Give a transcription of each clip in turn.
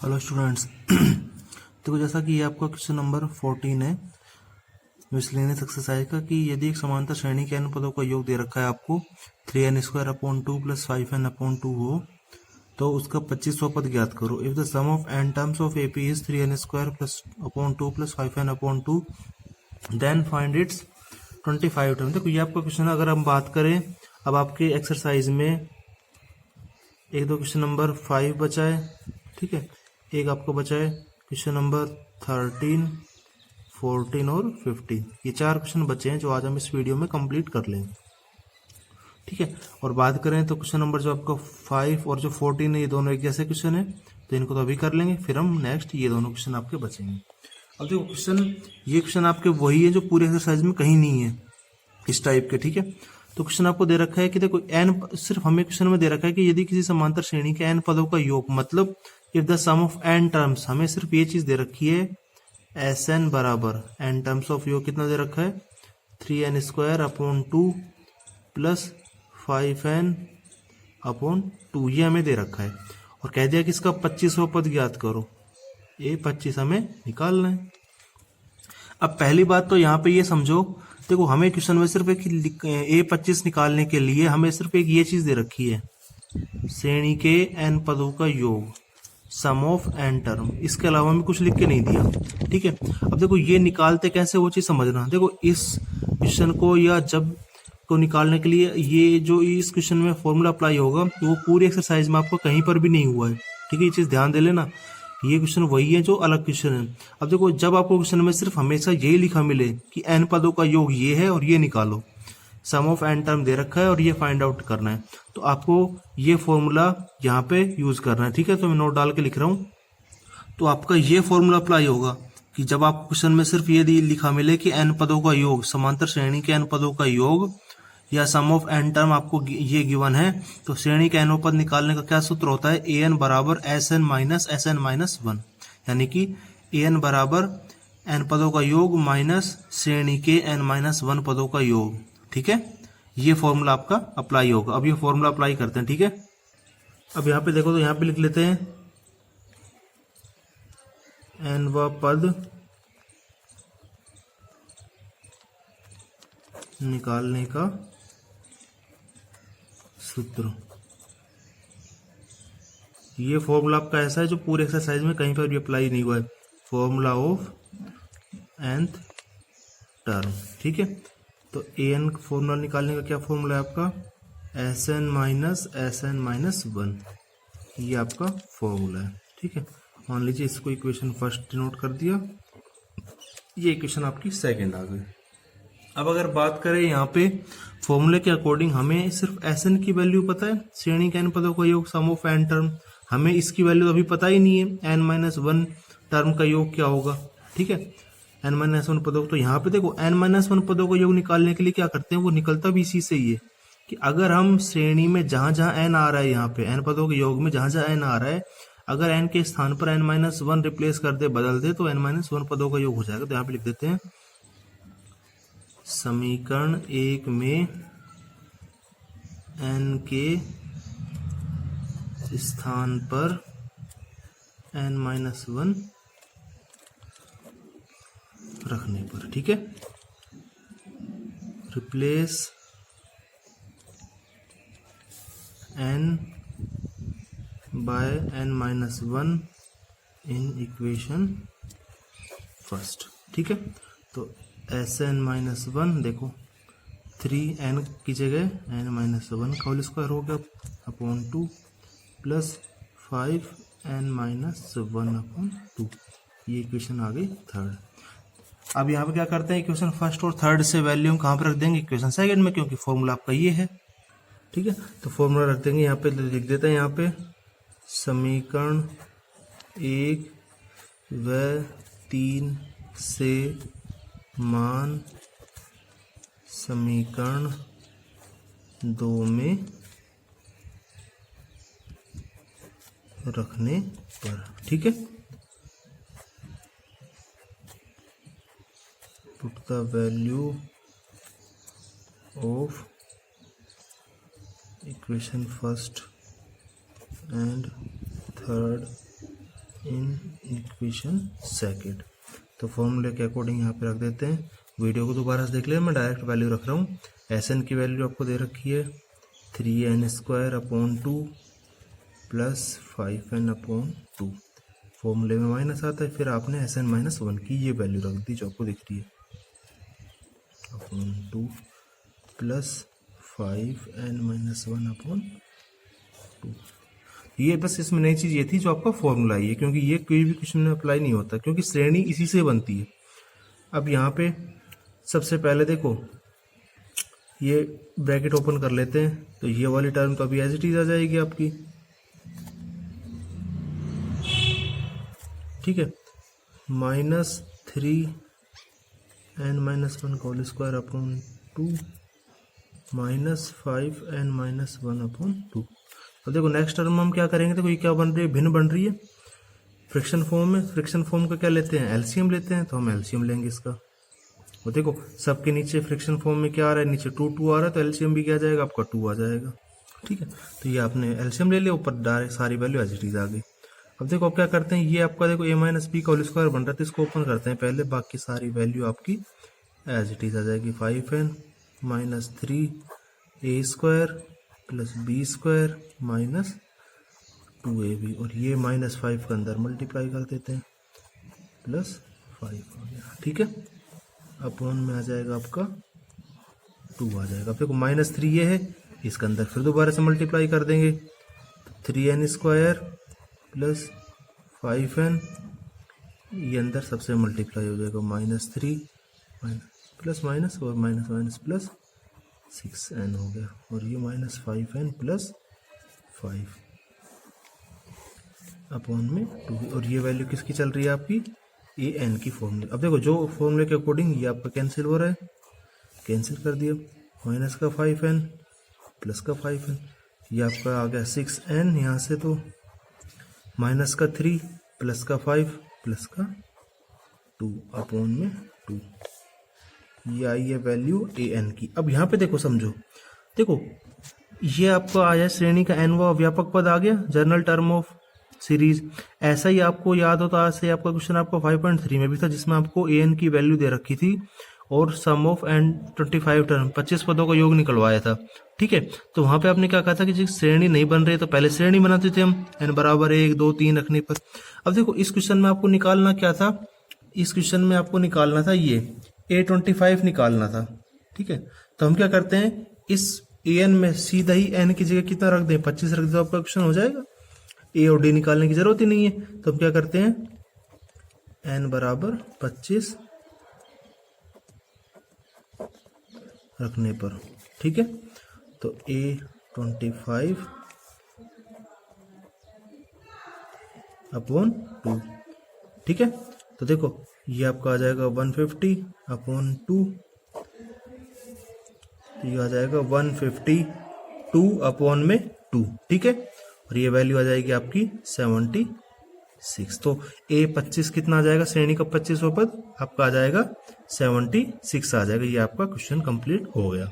Hello students. तो जैसा कि ये आपका क्वेश्चन नंबर 14 है मिसलेनियस एक्सरसाइज का कि यदि एक समांतर श्रेणी के n पदों का योग दे रखा है आपको 3n² प्लस 5n/2 हो तो उसका 25वां पद ज्ञात करो। If the sum of n terms of AP is 3n² plus 5n/2 then find its 25 term. देखो ये आपका क्वेश्चन है। अगर हम बात करें अब आपके एक्सरसाइज में एक दो क्वेश्चन नंबर 5 बचा है, ठीक है, एक आपको बचा है क्वेश्चन नंबर 13, 14 और 15। ये 4 क्वेश्चन बचे हैं जो आज हम इस वीडियो में कंप्लीट कर लेंगे, ठीक है। और बात करें तो क्वेश्चन नंबर जो आपका 5 और जो 14 है ये दोनों एक जैसे क्वेश्चन है, तो इनको तो अभी कर लेंगे, फिर हम नेक्स्ट ये दोनों क्वेश्चन आपके बचेंगे। अब देखो ये क्वेश्चन आपके वही है जो पूरे एक्सरसाइज में कहीं नहीं है इस टाइप के, ठीक है। तो क्वेश्चन आपको दे रखा है कि देखो n, सिर्फ हमें क्वेश्चन में दे रखा है कि यदि किसी समांतर श्रेणी के n पदों का योग, मतलब if the sum of n terms, हमें सिर्फ ये चीज दे रखी है Sn बराबर n टर्म्स ऑफ योग कितना दे रखा है 3n² प्लस 5n/2 ये हमें दे रखा है। और कह दिया कि इसका 25वां पद ज्ञात करो। ये 25 हमें निकालना है। अब पहली बात तो यहाँ पे ये समझो, देखो हमें क्वेश्चन में सिर्फ एक A25 निकालने के लिए हमें सिर्फ एक ये चीज दे रखी है श्रेणी के n पदों का योग, सम ऑफ n टर्म, इसके अलावा हमें कुछ लिख के नहीं दिया, ठीक है। अब देखो ये निकालते कैसे वो चीज समझना। देखो इस क्वेश्चन को या जब को निकालने के लिए ये जो इस क्वेश्चन में फॉर्मूला अप्लाई होगा वो पूरी एक्सरसाइज में आपको कहीं पर भी नहीं हुआ है, ठीक है। ये चीज ध्यान दे लेना, ये क्वेश्चन वही है जो अलग क्वेश्चन है। अब देखो जब आपको क्वेश्चन में सिर्फ हमेशा यही लिखा मिले कि n पदों का योग ये है और ये निकालो, सम ऑफ n टर्म दे रखा है और ये फाइंड आउट करना है, तो आपको ये फॉर्मूला यहाँ पे यूज करना है, ठीक है। तो मैं नोट डाल के लिख रहा हूँ। तो आपका ये फॉर्मूला अप्लाई होगा कि जब आपको क्वेश्चन में सिर्फ ये लिखा मिले कि n पदों का योग, समांतर श्रेणी के n पदों का योग या सम ऑफ n टर्म आपको ये गिवन है, तो श्रेणी के n पद निकालने का क्या सूत्र होता है an बराबर Sn-1, यानी कि an बराबर n पदों का योग माइनस श्रेणी के n-1 पदों का योग, ठीक है। ये फॉर्मूला आपका अप्लाई होगा। अब ये फॉर्मूला अप्लाई करते हैं, ठीक है। अब यहाँ पे देखो तो यहाँ पे लिख लेते हैं nवा पद निकालने का सूत्र। ये फॉर्मूला आपका ऐसा है जो पूरे एक्सरसाइज में कहीं पर भी अप्लाई नहीं हुआ है, फॉर्मूला ऑफ nth टर्म, ठीक है। तो an फॉर्मूला निकालने का क्या फॉर्मूला है आपका Sn-1, ये आपका फॉर्मूला है, ठीक है। मान लीजिए इसको इक्वेशन फर्स्ट नोट कर दिया, ये इक्वेशन आपकी सेकंड आ गई। अब अगर बात करें यहाँ पे फॉर्मूले के अकॉर्डिंग हमें सिर्फ Sn की वैल्यू पता है, श्रेणी के n पदों का योग सम ऑफ n टर्म, हमें इसकी वैल्यू अभी पता ही नहीं है n-1 टर्म का योग क्या होगा, ठीक है। n-1 पदों, तो यहाँ पे देखो n-1 पदों का योग निकालने के लिए क्या करते हैं, वो निकलता भी इसी से ही है कि अगर हम श्रेणी में जहां जहां n आ रहा है, यहाँ पे n पदों के योग में जहां जहां n आ रहा है, अगर n के स्थान पर n-1 रिप्लेस कर दे, बदल दे, तो n-1 पदों का योग हो जाएगा। तो यहाँ पे लिख देते हैं समीकरण 1 में n के स्थान पर n-1 रखने पर, ठीक है, replace n by n-1 in equation first, ठीक है। तो Sn-1 देखो 3n की जगह n-1 का होल स्क्वायर हो गया अपॉन 2 प्लस 5n-1/2, ये इक्वेशन आ गई थर्ड। अब यहाँ पे क्या करते हैं, इक्वेशन फर्स्ट और थर्ड से वैल्यू हम कहाँ पे रख देंगे, इक्वेशन सेकंड में, क्योंकि फॉर्मूला आपका ये है, ठीक है। तो फॉर्मूला रख देंगे यहाँ पे, लिख देते हैं यहाँ पे समीकरण 1 व 3 से मान समीकरण 2 में रखने पर, ठीक है। Put the value of equation first and third in equation second. तो फॉर्मूले के अकॉर्डिंग यहाँ पे रख देते हैं। वीडियो को दोबारा से देख लें, मैं डायरेक्ट वैल्यू रख रहा हूँ। एस एन की वैल्यू आपको दे रखी है 3n² प्लस 5n/2। फॉर्मूले में माइनस आता है, फिर आपने Sn-1 की ये वैल्यू रख दी जो आपको दिख रही है (2 प्लस 5n-1/2)। ये बस इसमें नई चीज ये थी जो आपका फॉर्मूला है, क्योंकि ये कोई भी क्वेश्चन में अप्लाई नहीं होता, क्योंकि श्रेणी इसी से बनती है। अब यहाँ पे सबसे पहले देखो, ये ब्रैकेट ओपन कर लेते हैं, तो ये वाली टर्म तो अभी एज इट इज आ जाएगी आपकी, ठीक है। -3n-1/2 minus 5n-1/2। तो देखो नेक्स्ट टर्म हम क्या करेंगे, देखो ये क्या बन रही है, भिन्न बन रही है फ्रिक्शन फॉर्म में। फ्रिक्शन फॉर्म का क्या लेते हैं, एलसीएम लेते हैं, तो हम एलसीएम लेंगे इसका। और देखो सबके नीचे फ्रिक्शन फॉर्म में क्या आ रहा है, नीचे 2 आ रहा है, तो एलसीएम भी क्या आ जाएगा आपका 2 आ जाएगा, ठीक है। तो ये आपने एलसीएम ले लिया, ऊपर डायरेक्ट सारी वैल्यू एज इट इज आ गई। अब देखो अब क्या करते हैं, ये आपका देखो a-b² बन रहा है, तो इसको ओपन करते हैं पहले, बाकी सारी वैल्यू आपकी एज इट इज आ जाएगी। 5n minus 3a² plus b² minus 2ab, और ये -5 के अंदर मल्टीप्लाई कर देते हैं, प्लस 5 हो गया, ठीक है। अपॉन में आ जाएगा आपका 2 आ जाएगा। अब देखो -3 ये है, इसके अंदर फिर दोबारा से मल्टीप्लाई कर देंगे, 3n² प्लस 5n, ये अंदर सबसे मल्टीप्लाई हो जाएगा, -3 प्लस माइनस और माइनस प्लस 6n हो गया, और ये -5n प्लस 5 अपॉन में 2, और ये वैल्यू किसकी चल रही है आपकी, an की फॉर्मूले। अब देखो जो फॉर्मूले के अकॉर्डिंग ये आपका कैंसिल हो रहा है, कैंसिल कर दिया, माइनस का 5n प्लस का 5n, ये आपका आ गया 6n, यहाँ से तो माइनस का 3 प्लस का 5 प्लस का 2 अपॉन में 2, ये आई है वैल्यू an की। अब यहाँ पे देखो समझो, देखो ये आपका आया श्रेणी का nवां व्यापक पद आ गया, जनरल टर्म ऑफ सीरीज। ऐसा ही आपको याद हो तो आज से आपका क्वेश्चन आपका 5.3 में भी था, जिसमें आपको an की वैल्यू दे रखी थी और सम ऑफ n 25 टर्म 25 पदों का योग निकलवाया था, ठीक है। तो वहां पे आपने क्या कहा था कि श्रेणी नहीं बन रही तो पहले श्रेणी बनाते थे हम, n बराबर 1 2 3 रखने पर। अब देखो इस क्वेश्चन में आपको निकालना क्या था, इस क्वेश्चन में आपको निकालना था ये a25 निकालना था, ठीक है। तो हम क्या करते हैं, इस an में सीधा ही n की जगह कितना रख दें, 25 रख दे, तो आपका क्वेश्चन हो जाएगा। a और d निकालने की जरूरत ही नहीं है, तो हम क्या करते हैं, n बराबर 25 रखने पर, ठीक है। तो a25 अपॉन 2, ठीक है। तो देखो ये आपका आ जाएगा 150 अपॉन 2, ये आ जाएगा 152 अपॉन में 2, ठीक है। और ये वैल्यू आ जाएगी आपकी 76। तो a25 कितना आ जाएगा, श्रेणी का 25वां पद आपका आ जाएगा 76 आ जाएगा। ये आपका क्वेश्चन कंप्लीट हो गया,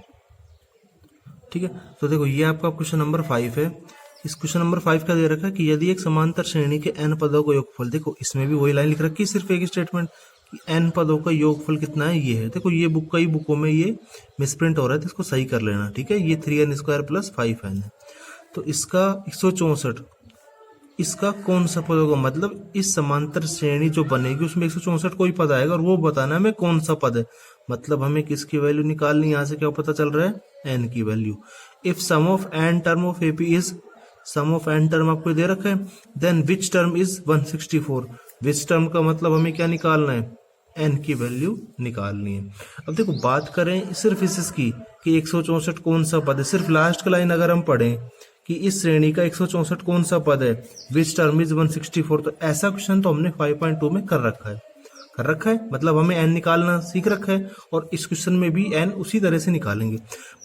ठीक है। तो देखो ये आपका क्वेश्चन नंबर 5 है। इस क्वेश्चन नंबर 5 का दे रखा है कि यदि एक समांतर श्रेणी के n पदों का योगफल, देखो इसमें भी वही लाइन लिख रखी है, सिर्फ एक स्टेटमेंट कि n पदों का योगफल कितना है, ये है। देखो ये कई बुकों में ये मिसप्रिंट हो रहा है, तो इसको सही कर लेना, ठीक है। ये 3n² प्लस 5n है, तो इसका 164, इसका कौन सा पद होगा, मतलब इस समांतर श्रेणी जो बनेगी उसमें 164 कोई पद आएगा और वो बताना है हमें कौन सा पद है। मतलब हमें किसकी वैल्यू निकालनी, यहाँ से क्या पता चल रहा है, n की value. If sum of n term of AP is, sum of n term आपको दे रखा है, then which term is 164। Which term का मतलब हमें क्या निकालना है, n की वैल्यू निकालनी है। अब देखो बात करें सिर्फ इसकी कि 164 कौन सा पद है, सिर्फ लास्ट का लाइन अगर हम पढ़ें कि इस श्रेणी का 164 कौन सा पद है, विच टर्म इज 164, तो ऐसा क्वेश्चन तो हमने 5.2 में कर रखा है, मतलब हमें n निकालना सीख रखा है, और इस क्वेश्चन में भी n उसी तरह से निकालेंगे।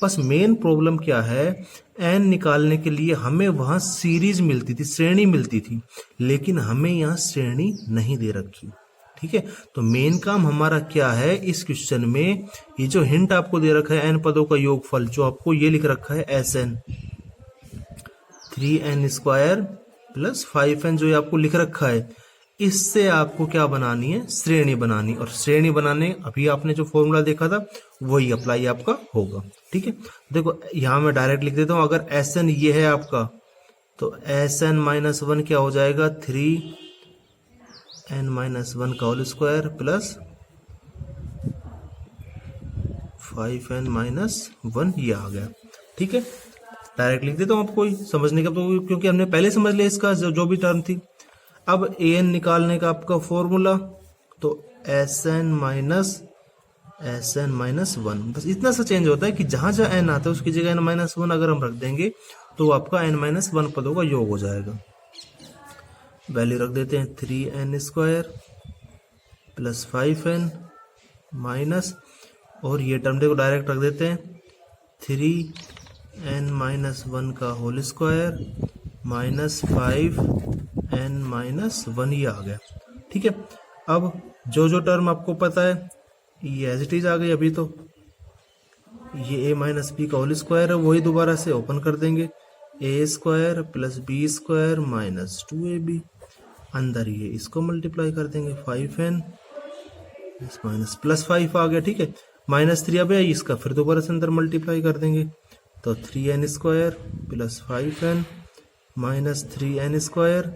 बस मेन प्रॉब्लम क्या है, n निकालने के लिए हमें वहां सीरीज मिलती थी, श्रेणी मिलती थी, लेकिन हमें यहाँ श्रेणी नहीं दे रखी, ठीक है। तो मेन काम हमारा क्या है इस क्वेश्चन में, ये जो हिंट आपको दे रखा है n पदों का योगफल, जो आपको ये लिख रखा है Sn 3n² प्लस 5n, जो आपको लिख रखा है, इससे आपको क्या बनानी है, श्रेणी बनानी, और श्रेणी बनाने अभी आपने जो फॉर्मूला देखा था वही अप्लाई आपका होगा। ठीक है, देखो यहां मैं डायरेक्ट लिख देता हूं, अगर एस एन ये है आपका तो एस एन माइनस वन क्या हो जाएगा, 3n माइनस वन का whole square plus 5n minus one, ये आ गया। ठीक है, डायरेक्ट लिख देता हूं आपको समझने का, तो क्योंकि हमने पहले समझ लिया इसका जो भी टर्म थी। अब an निकालने का आपका फॉर्मूला, तो एस एन माइनस वन, बस इतना सा चेंज होता है कि जहां जहां n आता है उसकी जगह n माइनस वन अगर हम रख देंगे तो आपका n माइनस वन पदों का योग हो जाएगा। वैल्यू रख देते हैं 3n square plus 5n minus, और ये टर्म देखो डायरेक्ट रख देते हैं 3n माइनस वन का whole square minus 5n minus one, ये आ गया। ठीक है, अब जो टर्म आपको पता है ये एज इट इज आ गई। अभी तो ये a माइनस बी का होल स्क्वायर है, वही दोबारा से ओपन कर देंगे, a square plus B square minus 2ab, अंदर ये इसको मल्टीप्लाई कर देंगे 5n माइनस प्लस 5 आ गया। ठीक है, माइनस 3 अब है, इसका फिर दोबारा से अंदर मल्टीप्लाई कर देंगे, तो 3n square plus 5n minus 3n square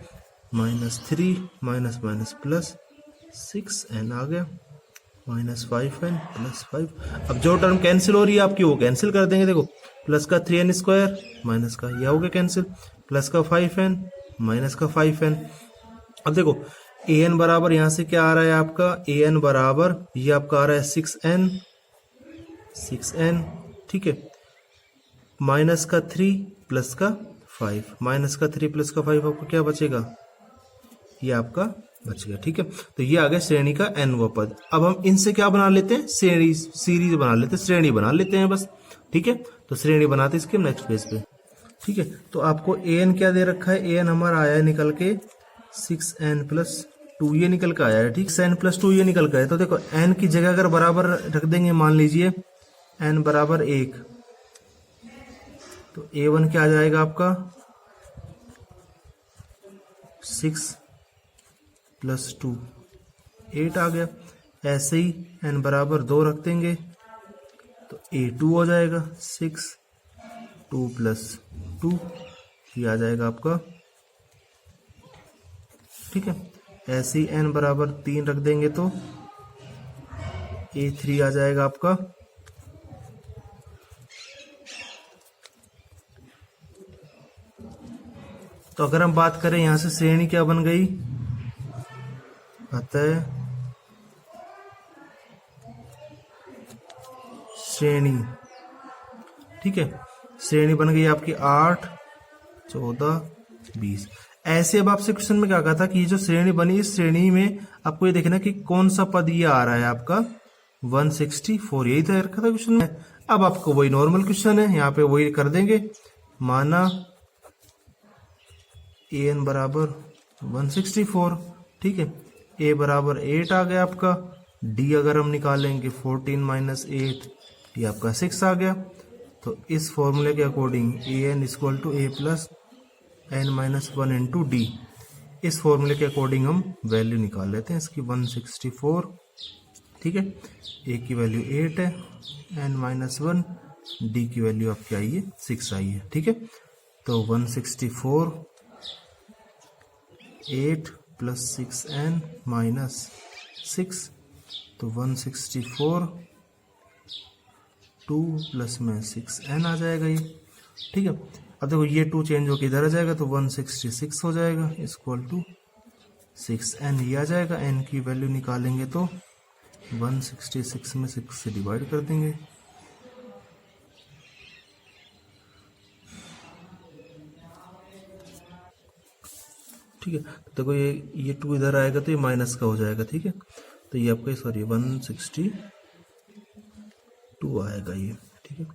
minus 3 minus minus plus 6n आ गया, माइनस 5n प्लस 5। अब जो टर्म कैंसिल हो रही है आपकी वो कैंसिल कर देंगे। देखो प्लस का 3n स्क्वायर माइनस का ये हो गया कैंसिल, प्लस का 5n माइनस का 5n। अब देखो an बराबर यहां से क्या आ रहा है आपका, an बराबर ये आपका आ रहा है 6n। ठीक है, माइनस का 3 प्लस का 5, माइनस का 3 प्लस का 5 आपको क्या बचेगा, ये आपका बच गया। ठीक है, तो ये आ गया श्रेणी का nवा पद। अब हम इनसे क्या बना लेते हैं, सीरीज बना लेते हैं, श्रेणी बना लेते हैं बस। ठीक है, तो श्रेणी बनाते इसके नेक्स्ट पेज पे। ठीक है, तो आपको an क्या दे रखा है, an हमारा आया है निकल के 6n प्लस 2, ये निकल के आया है। ठीक, 6n प्लस 2 ये निकल के आया। तो देखो n की जगह अगर बराबर रख देंगे, मान लीजिए n बराबर 1, तो a1 क्या आ जाएगा आपका 6 प्लस 2, 8 आ गया। ऐसे ही n बराबर 2 रख देंगे तो a2 हो जाएगा 6, 2 प्लस 2, ये आ जाएगा आपका। ठीक है, ऐसे ही n बराबर 3 रख देंगे तो a3 आ जाएगा आपका। तो अगर हम बात करें यहां से श्रेणी क्या बन गई, अतः श्रेणी, ठीक है, श्रेणी बन गई आपकी 8, 14, 20। ऐसे अब आपसे क्वेश्चन में क्या कहा था कि ये जो श्रेणी बनी, इस श्रेणी में आपको ये देखना कि कौन सा पद ये आ रहा है आपका 164, यही था रखा था क्वेश्चन में। अब आपको वही नॉर्मल क्वेश्चन है, यहाँ पे वही कर देंगे, माना an बराबर 164, ठीक है, a बराबर 8 आ गया आपका, d अगर हम निकालेंगे 14 माइनस 8, ये आपका 6 आ गया। तो इस फॉर्मूले के according an equal to a plus n minus 1 into D, इस फॉर्मूले के अकॉर्डिंग हम वैल्यू निकाल लेते हैं इसकी 164। ठीक है, a की वैल्यू 8 है, n माइनस 1, d की वैल्यू आपकी आई है 6 आई है। ठीक है, तो 164 8 प्लस 6n माइनस 6, तो 164 2 प्लस में 6n आ जाएगा ये। ठीक है, अब देखो ये 2 चेंज होकर इधर आ जाएगा तो 166 हो जाएगा इक्वल टू 6n, ये आ जाएगा। n की वैल्यू निकालेंगे तो 166 में 6 से डिवाइड कर देंगे, ठीक है। तो देखो ये 2 इधर आएगा तो ये माइनस का हो जाएगा। ठीक है, तो ये आपका सॉरी 162 आएगा ये। ठीक है,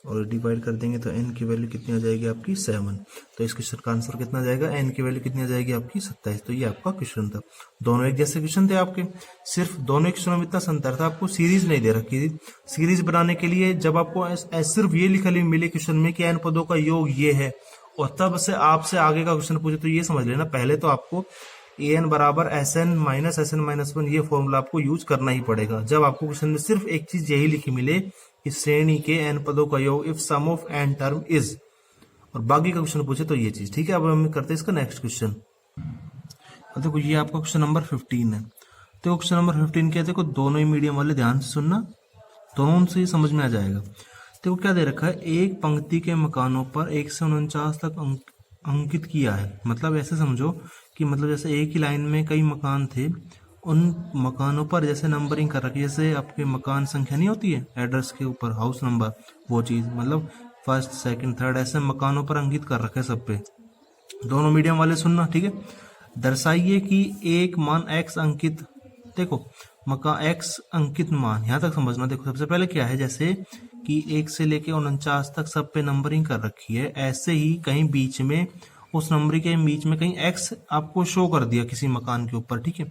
और डिवाइड कर देंगे तो n की वैल्यू कितनी आ जाएगी आपकी 7। तो इस क्वेश्चन का आंसर कितना आ जाएगा, n की वैल्यू कितनी आ जाएगी आपकी 27। तो ये आपका क्वेश्चन था। दोनों एक जैसे क्वेश्चन थे आपके, सिर्फ दोनों क्वेश्चनों में इतना संतर था, आपको सीरीज नहीं दे रखी थी। सीरीज बनाने के लिए जब आपको सिर्फ ये लिखा मिले क्वेश्चन में कि n पदों का योग ये है, और तब से आपसे आगे का क्वेश्चन पूछे तो ये समझ लेना, पहले तो आपको ए एन बराबर एस एन माइनस वन, ये फॉर्मूला आपको यूज करना ही पड़ेगा जब आपको क्वेश्चन में सिर्फ एक चीज यही लिखी मिले कि श्रेणी के एन पदों का योग if sum of N term is, और बाकी का क्वेश्चन पूछे तो ये चीज। ठीक है, अब हम करते हैं इसका नेक्स्ट क्वेश्चन। देखो ये आपका क्वेश्चन नंबर 15 है। तो क्वेश्चन नंबर 15 क्या है, देखो दोनों ही मीडियम वाले ध्यान से सुनना, दोनों से ही समझ में आ जाएगा। देखो क्या दे रखा है, एक पंक्ति के मकानों पर 1 से 49 तक अंकित किया है। मतलब ऐसे समझो कि मतलब जैसे एक ही लाइन में कई मकान थे, उन मकानों पर जैसे नंबरिंग कर रखी है, जैसे आपके मकान संख्या नहीं होती है एड्रेस के ऊपर, हाउस नंबर, वो चीज मतलब फर्स्ट सेकंड थर्ड ऐसे मकानों पर अंकित कर रखे सब पे। दोनों मीडियम वाले सुनना, ठीक है। दर्शाइए कि एक मान x अंकित, देखो मकान x अंकित मान, यहां तक समझना। देखो सबसे पहले क्या है, जैसे कि 1 से लेके 49 तक सब पे नंबरिंग कर रखी है, ऐसे ही कहीं बीच में उस नंबर के बीच में कहीं x आपको शो कर दिया किसी मकान के ऊपर, ठीक है।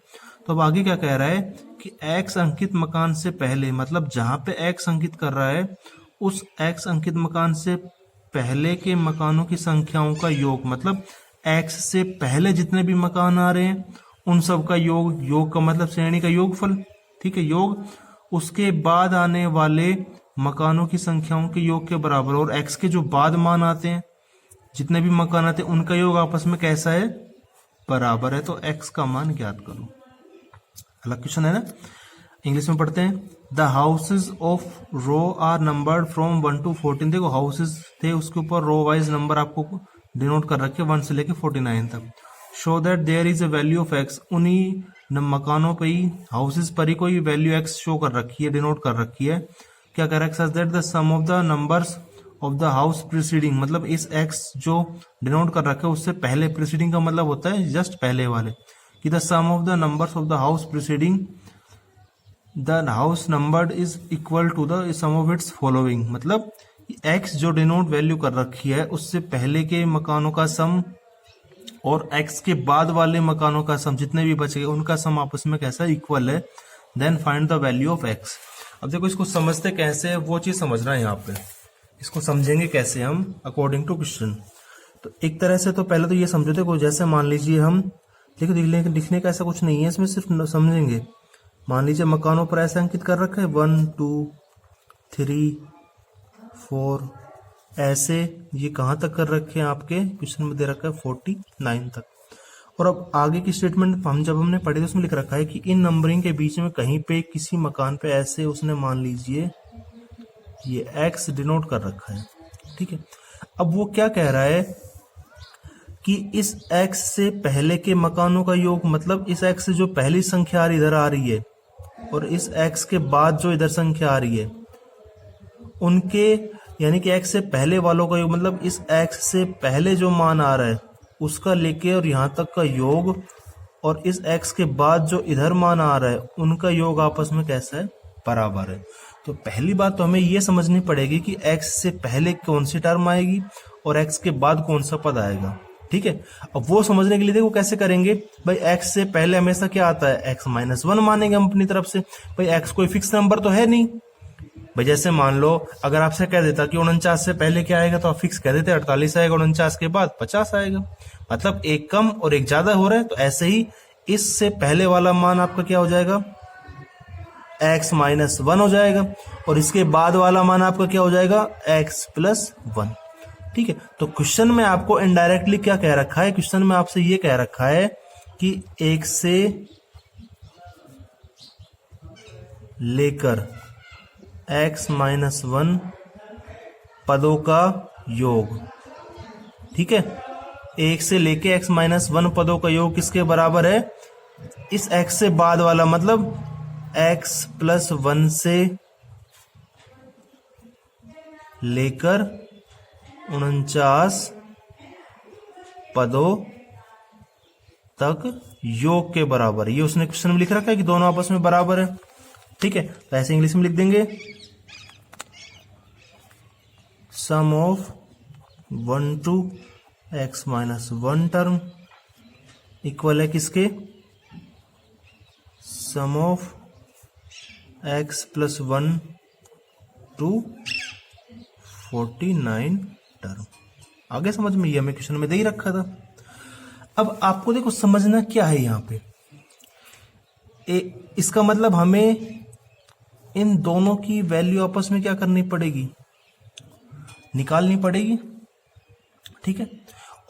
तो अब आगे क्या कह रहा है कि x अंकित मकान से पहले, मतलब जहां पे x अंकित कर रहा है उस x अंकित मकान से पहले के मकानों की संख्याओं का योग, मतलब x से पहले जितने भी मकान आ रहे हैं उन सब का योग, योग का मतलब श्रेणी का योगफल, ठीक है, योग उसके बाद आने वाले मकानों की संख्याओं के योग के बराबर, और x के जो बाद मान आते हैं जितने भी मकान आते हैं उनका योग आपस में कैसा है, बराबर है। तो x का मान ज्ञात करो। अलग क्वेश्चन है ना, इंग्लिश में पढ़ते हैं। The houses of row are numbered from 1 to 14। देखो हाउसेज थे, उसके ऊपर रो वाइज नंबर आपको डिनोट कर रखे 1 से लेके 49 तक। Show that there is a value of x, उन्हीं मकानों पे ही, हाउसेज पर ही कोई वैल्यू x शो कर रखी है, डिनोट कर रखी है। क्या कर रखा है, that the sum of the numbers of the house preceding, मतलब इस x जो डिनोट कर रखा है उससे पहले, प्रीसीडिंग का मतलब होता है जस्ट पहले वाले, कि the sum of the numbers of the house preceding the house numbered is equal to the sum of its following, मतलब x जो डिनोट वैल्यू कर रखी है उससे पहले के मकानों का सम और x के बाद वाले मकानों का सम, जितने भी बचे उनका सम आपस में कैसा इक्वल है। Then find the value of x। अब देखो इसको समझते कैसे है वो चीज समझना है यहाँ पे, इसको समझेंगे कैसे हम अकॉर्डिंग टू क्वेश्चन। तो एक तरह से तो पहले तो ये समझो, देखो जैसे मान लीजिए हम, देखो लिखने का ऐसा कुछ नहीं है इसमें, सिर्फ समझेंगे। मान लीजिए मकानों पर ऐसे अंकित कर रखा है 1 2 3 4 ऐसे, ये कहाँ तक कर रखे हैं आपके क्वेश्चन में दे रखा है 49 तक। और अब आगे की स्टेटमेंट हम जब हमने पढ़ी तो उसमें लिख रखा है कि इन नंबरिंग के बीच में कहीं पे किसी मकान पे ऐसे उसने मान लीजिए ये x डिनोट कर रखा है, ठीक है। अब वो क्या कह रहा है कि इस x से पहले के मकानों का योग, मतलब इस x से जो पहली संख्या इधर आ रही है और इस x के बाद जो इधर संख्या आ रही है उनके, यानी कि x से पहले वालों का योग, मतलब इस x से पहले जो मान आ रहा है उसका लेके और यहां तक का योग, और इस x के बाद जो इधर मान आ रहा है उनका योग आपस में कैसा है, बराबर है। तो पहली बात तो हमें ये समझनी पड़ेगी कि x से पहले कौन सी टर्म आएगी और x के बाद कौन सा पद आएगा, ठीक है। अब वो समझने के लिए देखो कैसे करेंगे भाई, x से पहले हमेशा क्या आता है, x -1 मानेंगे हम अपनी तरफ से। भाई x कोई फिक्स नंबर तो है नहीं भाई, जैसे मान लो अगर आपसे कह देता कि 49 से पहले क्या आएगा तो आप फिक्स कह देते 48 आएगा, 49 के बाद 50 आएगा, मतलब एक कम और एक ज्यादा हो रहा है। तो ऐसे ही इससे पहले वाला मान आपका क्या हो जाएगा, x -1 हो जाएगा, और इसके बाद वाला मान आपका क्या हो जाएगा, x +1, ठीक है। तो क्वेश्चन में आपको इनडायरेक्टली क्या कह रखा है, क्वेश्चन में आपसे ये कह रखा है कि 1 से लेकर x -1 पदों का योग, ठीक है। 1 से लेके x -1 पदों का योग किसके बराबर है, इस x से बाद वाला, मतलब x +1 से लेकर 49 पदों तक योग के बराबर। ये उसने क्वेश्चन में लिख रखा है कि दोनों आपस में बराबर है, ठीक है। तो ऐसे इंग्लिश में लिख देंगे, sum of 1 to x -1 term equal है किसके, sum of x +1 to 49 term. आगे समझ में, ये हमें क्वेश्चन में दे ही रखा था। अब आपको देखो समझना क्या है यहाँ पे, इसका मतलब हमें इन दोनों की वैल्यू आपस में क्या करनी पड़ेगी, निकालनी पड़ेगी, ठीक है।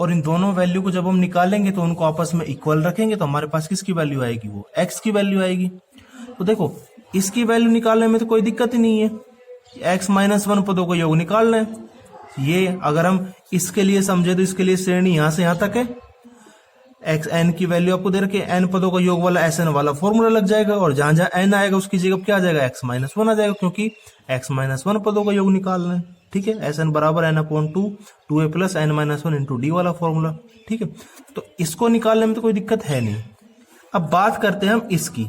और इन दोनों वैल्यू को जब हम निकालेंगे तो उनको आपस में इक्वल रखेंगे तो हमारे पास किसकी वैल्यू आएगी, वो x की वैल्यू आएगी। तो देखो इसकी वैल्यू निकालने में तो कोई दिक्कत ही नहीं है, x-1 पदों का योग निकालना है। ये अगर हम इसके लिए समझे तो इसके लिए श्रेणी यहां से यहां तक है, एक्स एन की वैल्यू आपको दे रखी है, एन पदों का योग वाला एस एन वाला फॉर्मूला लग जाएगा, और जहां जहां एन आएगा उसकी जगह क्या आ जाएगा, x-1 आ जाएगा, क्योंकि x-1 पदों का योग निकालना है, ठीक है। एस एन बराबर n/2 2a plus n-1 into D वाला फॉर्मूला, ठीक है। तो इसको निकालने में तो कोई दिक्कत है नहीं। अब बात करते हैं हम इसकी,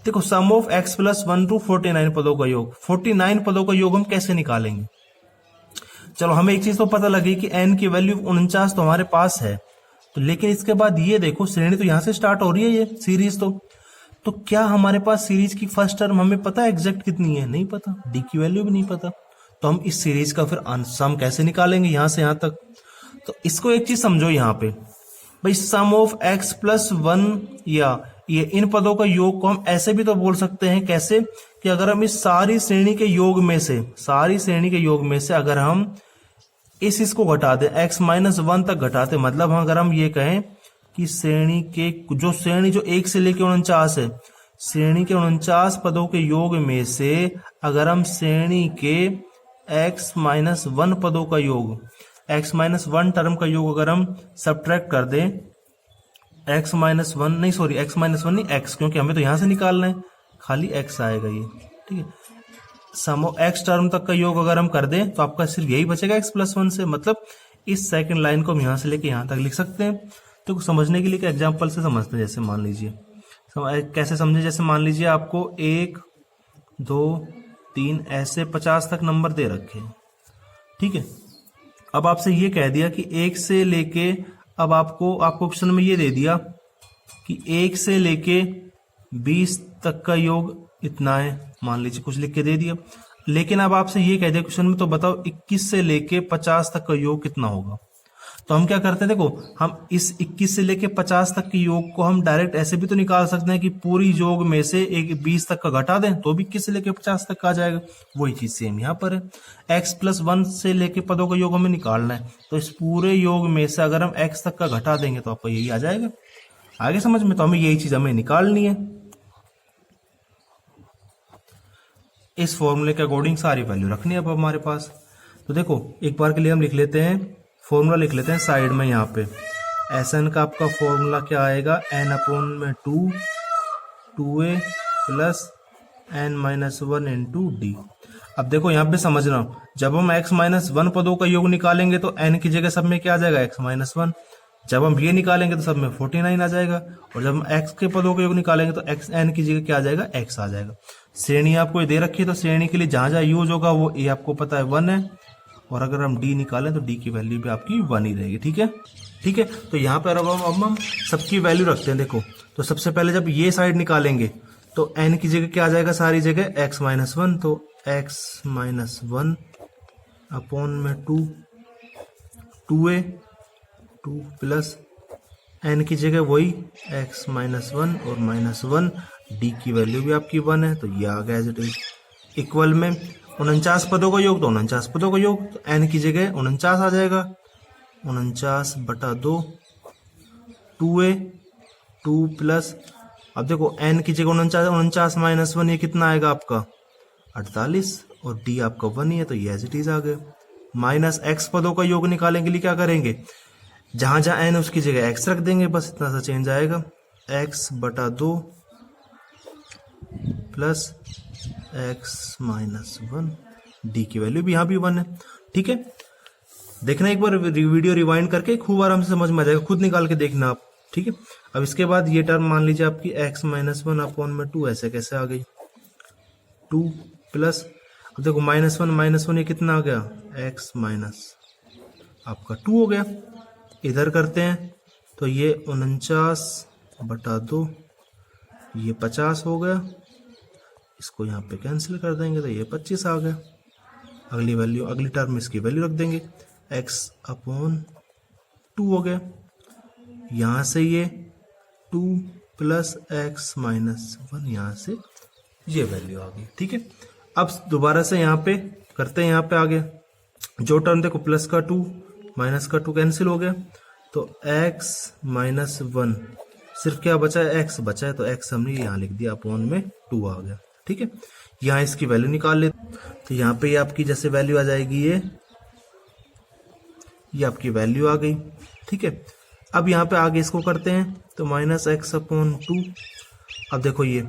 देखो सम ऑफ x प्लस 1 टू 49 पदों का योग, 49 पदों का योग हम कैसे निकालेंगे। चलो हमें एक चीज तो पता लगी कि n की वैल्यू 49 तो हमारे पास है, तो लेकिन इसके बाद ये देखो श्रेणी तो यहां से स्टार्ट हो रही है, ये सीरीज तो क्या हमारे पास सीरीज की फर्स्ट टर्म हमें पता है एग्जैक्ट कितनी है, नहीं पता, डी की वैल्यू भी नहीं पता, तो हम इस सीरीज का फिर सम कैसे निकालेंगे यहां से यहां तक। तो इसको एक चीज समझो यहाँ पे भाई, सम ऑफ x प्लस 1 या ये इन पदों का योग को हम ऐसे भी तो बोल सकते हैं, कैसे कि अगर हम इस सारी श्रेणी के योग में से अगर हम इसको घटा दे, x-1 तक घटाते, मतलब अगर हम ये कहें कि श्रेणी जो 1 से लेके 49 है, श्रेणी के 49 पदों के योग में से अगर हम श्रेणी के x-1 पदों का योग, x-1 टर्म का योग अगर हम सब्ट्रैक्ट कर दें, x-1 नहीं, x, क्योंकि हमें तो यहां से निकालना है, खाली x आएगा ये, ठीक है। सम ऑफ x टर्म तक का योग अगर हम कर दें तो आपका सिर्फ यही बचेगा x प्लस 1 से, मतलब इस सेकंड लाइन को हम यहां से लेके यहां तक लिख सकते हैं। तो समझने के लिए एग्जांपल से समझते हैं, जैसे मान लीजिए कैसे समझे, जैसे मान लीजिए आपको 1 2 3 ऐसे 50 तक नंबर दे रखे हैं, ठीक है। अब आपसे ये कह दिया कि 1 से लेके, अब आपको ऑप्शन में ये दे दिया कि 1 से लेके 20 तक का योग इतना है, मान लीजिए कुछ लिख के दे दिया, लेकिन अब आपसे ये कह दिया क्वेश्चन में, तो बताओ 21 से लेके 50 तक का योग कितना होगा। तो हम क्या करते हैं, देखो हम इस 21 से लेके 50 तक के योग को हम डायरेक्ट ऐसे भी तो निकाल सकते हैं कि पूरी योग में से एक 20 तक का घटा दें तो भी 21 से लेके 50 तक का आ जाएगा। वही चीज सेम यहाँ पर है, x प्लस 1 से लेके पदों का योग हमें निकालना है, तो इस पूरे योग में से अगर हम x तक का घटा देंगे तो आपको यही आ जाएगा। आगे समझ में, तो हमें यही चीज हमें निकालनी है। इस फॉर्मूले के अकॉर्डिंग सारी वैल्यू रखनी है अब हमारे पास। तो देखो एक बार के लिए हम लिख लेते हैं, फॉर्मूला लिख लेते हैं साइड में यहाँ पे। Sn का आपका फॉर्मूला क्या आएगा, n/2 2a plus n-1 into D. अब देखो यहाँ पे समझना, जब हम x-1 पदों का योग निकालेंगे तो n की जगह सब में क्या आ जाएगा, x-1। जब हम ये निकालेंगे तो सब में 49 आ जाएगा, और जब हम x के पदों का योग निकालेंगे तो x n की जगह क्या आ जाएगा, x आ जाएगा। श्रेणी आपको ये दे रखी है, तो श्रेणी के लिए जहां जहां यूज होगा वो a आपको पता है 1 है, और अगर हम d निकालें तो d की वैल्यू भी आपकी 1 ही रहेगी, ठीक है, ठीक है। तो यहाँ पर अब हम सबकी वैल्यू रखते हैं। देखो तो सबसे पहले जब ये साइड निकालेंगे तो n की जगह क्या आ जाएगा, सारी जगह x-1, तो x-1 अपॉन में 2a 2 प्लस n की जगह वही x-1 और -1, d की वैल्यू भी आपकी 1 है, तो ये आ गया एज इट इज। इक्वल में 49 पदों का योग तो 49 पदों का योग, तो n की जगह 49 आ जाएगा, 49/2 2a 2 प्लस, अब देखो n की जगह 49 -1 ये कितना आएगा आपका 48, और d आपका 1 ही है, तो ये एज इट इज आ गया। माइनस x पदों का योग निकालने के लिए क्या करेंगे, जहां जहां n उसकी जगह x रख देंगे, बस इतना सा चेंज आएगा, x/2 प्लस x-1, d की वैल्यू भी यहाँ भी 1 है, ठीक है। देखना एक बार वीडियो रिवाइंड करके खूब आराम से समझ में आ जाएगा, खुद निकाल के देखना आप, ठीक है। अब इसके बाद ये टर्म मान लीजिए आपकी x-1 अपॉन में 2 ऐसे कैसे आ गई, 2 प्लस, अब देखो -1 ये कितना आ गया, x माइनस आपका 2 हो गया। इधर करते हैं तो ये 49/2, ये 50 हो गया, इसको यहाँ पे कैंसिल कर देंगे तो ये 25 आ गया। अगली वैल्यू, अगली टर्म में इसकी वैल्यू रख देंगे, x/2 हो गया, यहां से ये 2 प्लस एक्स माइनस 1, यहां से ये वैल्यू आ गई। ठीक है, अब दोबारा से यहाँ पे करते हैं, यहाँ पे आगे जो टर्म देखो प्लस का 2 माइनस का 2 कैंसिल हो गया, तो x माइनस 1 सिर्फ क्या बचा है, x बचा है, तो x हमने यहाँ लिख दिया, अपॉन में 2 आ गया। ठीक है, यहाँ इसकी वैल्यू निकाल ले, तो यहाँ पे ये आपकी जैसे वैल्यू आ जाएगी, ये आपकी वैल्यू आ गई। ठीक है, अब यहाँ पे आगे इसको करते हैं, तो माइनस एक्स अपॉन 2। अब देखो ये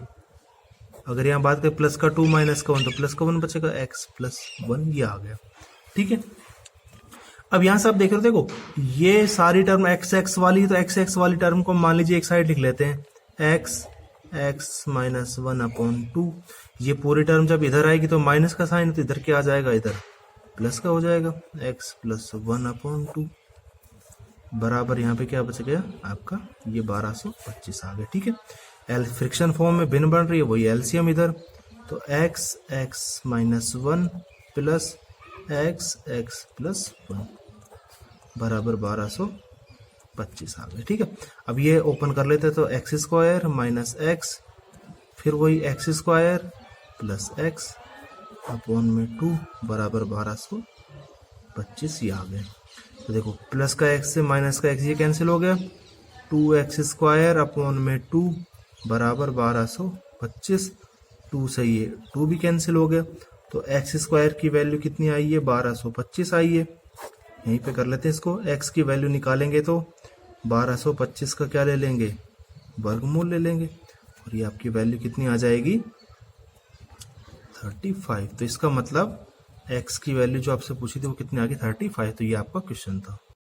अगर यहाँ बात करें प्लस का 2 माइनस का 1, तो प्लस का 1 बचेगा, x प्लस 1 ये आ गया। ठीक है, अब यहां से आप देख रहे हो, देखो ये सारी टर्म एक्स एक्स वाली, तो एक्स एक्स वाली टर्म को मान लीजिए एक साइड लिख लेते हैं, एक्स एक्स माइनस 1 अपॉन 2। ये पूरी टर्म जब इधर आएगी तो माइनस का साइन, तो इधर क्या आ जाएगा, इधर प्लस का हो जाएगा, एक्स प्लस 1 अपॉन 2 बराबर यहाँ पे क्या बच गया आपका, ये 1225 आ गया। ठीक है, एल फ्रिक्शन फॉर्म में भिन्न बन रही है, वही एलसीएम इधर, तो x x minus 1 plus x x plus 1 बराबर 1225 आ गए। ठीक है, अब ये ओपन कर लेते हैं, तो एक्स स्क्वायर माइनस एक्स, फिर वही x square plus x upon में 2 बराबर 1225 ये आ गए। तो देखो प्लस का एक्स से माइनस का एक्स ये कैंसिल हो गया, 2x स्क्वायर अपॉन में 2 बराबर 1225, 2 से ये 2 भी कैंसिल हो गया, तो एक्स स्क्वायर की वैल्यू कितनी आई है, 1225 आई है। यहीं पे कर लेते हैं इसको, x की वैल्यू निकालेंगे तो 1225 का क्या ले लेंगे, वर्गमूल ले लेंगे, और ये आपकी वैल्यू कितनी आ जाएगी, 35। तो इसका मतलब x की वैल्यू जो आपसे पूछी थी वो कितनी आ गई, 35। तो ये आपका क्वेश्चन था।